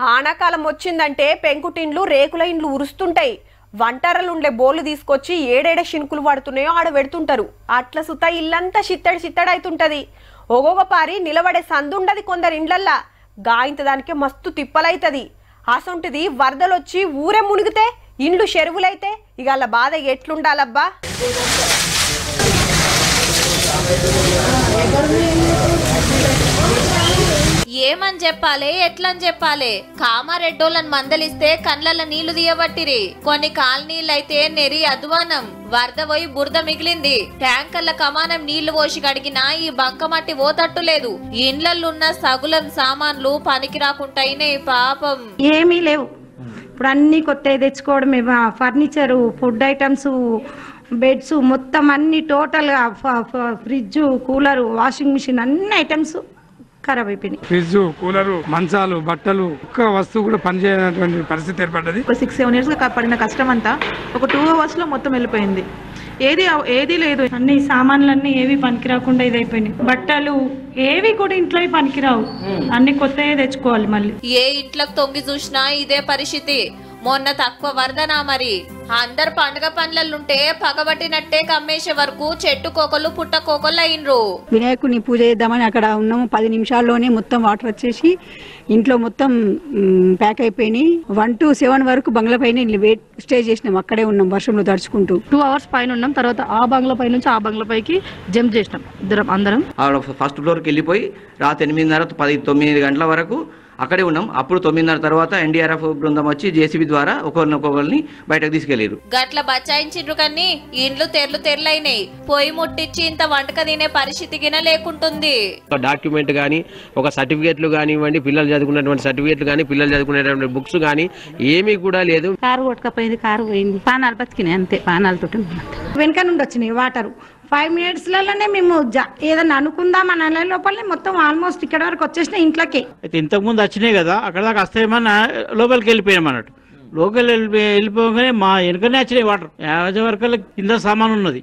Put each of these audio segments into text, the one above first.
ఆనాకాలం వచ్చిందంటే పెంకుటిండ్లు రేకుల ఇండ్లు ఉరుస్తుంటాయి. వంటరలుండే బోర్లు తీసుకొచ్చి ఏడేడ శినుకులు పడుతున్నాయో ఆడ పెడుతుంటారు. అట్లా సుత ఇల్లంతా చిత్తడి ఒగొగ పారి నిలబడే సందుండది కొందరు ఇండ్లల్లా. గాయంత దానికే మస్తు తిప్పలైతది. అసొంటిది వరదలొచ్చి ఊరే మునిగితే ఇండ్లు చెరువులైతే ఇక అలా బాధ ఎట్లుండాలబ్బా. ఏమని చెప్పాలి ఎట్లని చెప్పాలి? కామారెడ్డోళ్ళని మందలిస్తే కండ్ల నీళ్లు తీయబట్టిరి. కొన్ని కాలనీళ్ళైతే నెరి అధ్వానం. వరద పోయి బురద మిగిలింది. ట్యాంకర్ల కమానం నీళ్లు పోసి కడిగినా ఈ బంకమట్టి ఓతట్టు లేదు. ఇండ్లలున్న సగులం సామాన్లు పనికి రాకుంటాయినాయి పాపం. ఏమీ లేవు. ఇప్పుడు అన్ని కొత్త తెచ్చుకోవడమే. ఫర్నిచరు, ఫుడ్ ఐటమ్స్, బెడ్స్ మొత్తం అన్ని టోటల్గా ఫ్రిడ్జ్, కూలరు, వాషింగ్ మిషన్ అన్ని ఐటమ్స్ ఖరాబ్ అయిపోయినాయి. ఫ్రిడ్జ్, కూలరు, మంచాలు, బట్టలు ఒక్క వస్తువు కూడా పనిచేయనటువంటి పరిస్థితి ఏర్పడ్డది. ఒక 6-7 years పడిన కష్టం అంతా ఒక 2 hours లో మొత్తం వెళ్ళిపోయింది. ఏది లేదు. అన్ని సామాన్లన్నీ ఏవి పనికి రాకుండా ఇదైపోయినాయి. బట్టలు ఏవి కూడా ఇంట్లో పనికిరావు. అన్ని కొత్తగా తెచ్చుకోవాలి. మళ్ళీ ఏ ఇంట్లోకి తొంగి చూసినా ఇదే పరిస్థితి. మొన్న తక్కువ వరదనా మరి. అందరు పండుగ పనులుంటే పగబట్టినట్టే కమ్మేసే వరకు చెట్టు కోకలు పుట్ట కోకలు అయినరు. వినాయకుడిని పూజ చేద్దామని అక్కడ ఉన్నాము. 10 నిమిషాల్లోనే మొత్తం వాటర్ వచ్చేసి ఇంట్లో మొత్తం ప్యాక్ అయిపోయినాయి. 1 to 7 వరకు బంగ్లా పైన స్టే చేసినాం. అక్కడే ఉన్నాం వర్షంలో తడుచుకుంటూ. 2 hours పైన ఉన్నాం. తర్వాత ఆ బంగ్లా పై నుంచి ఆ బంగ్లా పైకి జంప్ చేసినాం అందరం. ఫస్ట్ ఫ్లోర్కి వెళ్ళిపోయి రాత్రి 8:30, 9 గంటల వరకు అక్కడే ఉన్నాం. అప్పుడు 9:30 తర్వాత ఎన్డీఆర్ఎఫ్ బృందం వచ్చి జేసీబీ ద్వారా ఒకరిని బయటకు తీసుకెళ్లారు. గట్ల బచాయించిండ్రు కానీ ఇండ్లు తెర్లైనాయి. పొయ్యి ముట్టించి ఇంత వంటక తినే పరిస్థితి గిన లేకుంటుంది. ఒక డాక్యుమెంట్ గానీ, ఒక సర్టిఫికేట్లు కానివ్వండి, పిల్లలు చదువుకునేటువంటి సర్టిఫికేట్లు కానీ, పిల్లలు చదువుకునేటువంటి బుక్స్ కానీ ఏమీ కూడా లేదు. కారు కొట్టుకపోయింది, కారు పోయింది. పానాలు బతికినాయి అంతే. పానాలతో వెనక నుండి వచ్చినాయి వాటరు. 5 minutes లలోనే మేము ఏదన్నా అనుకుందాం అనే లోపలనే మొత్తం ఆల్మోస్ట్ ఇక్కడ వరకు వచ్చేసిన ఇంట్లోకి. అయితే ఇంతకు ముందు వచ్చినాయి కదా, అక్కడ దాకా వస్తాయేమన్నా లోపలికి వెళ్ళిపోయాం అన్నట్టు. లోకల్ వెళ్ళిపోగానే మా వెనుకనే వచ్చినాయి వాటర్. 50 వరకు కింద సామాన్ ఉన్నది,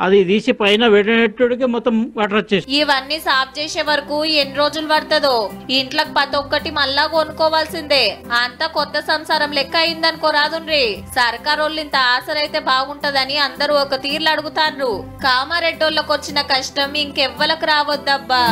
అది తీసి పైన పెట్టేటోడికి మొత్తం వాటర్ వచ్చేసి. ఇవన్నీ సాఫ్ చేసే వరకు ఎన్ని రోజులు పడుతుందో. ఇంట్లోకి ప్రతి ఒక్కటి మళ్ళా కొనుక్కోవాల్సిందే. అంత కొత్త సంసారం లెక్క అయిందనుకో రాదుండ్రి. సర్కారోళ్ళు ఇంత ఆసరైతే బాగుంటదని అందరూ ఒక తీర్లు అడుగుతారు. కామారెడ్డోళ్ళకి వచ్చిన కష్టం ఇంకెవ్వలకు రావద్దబ్బా.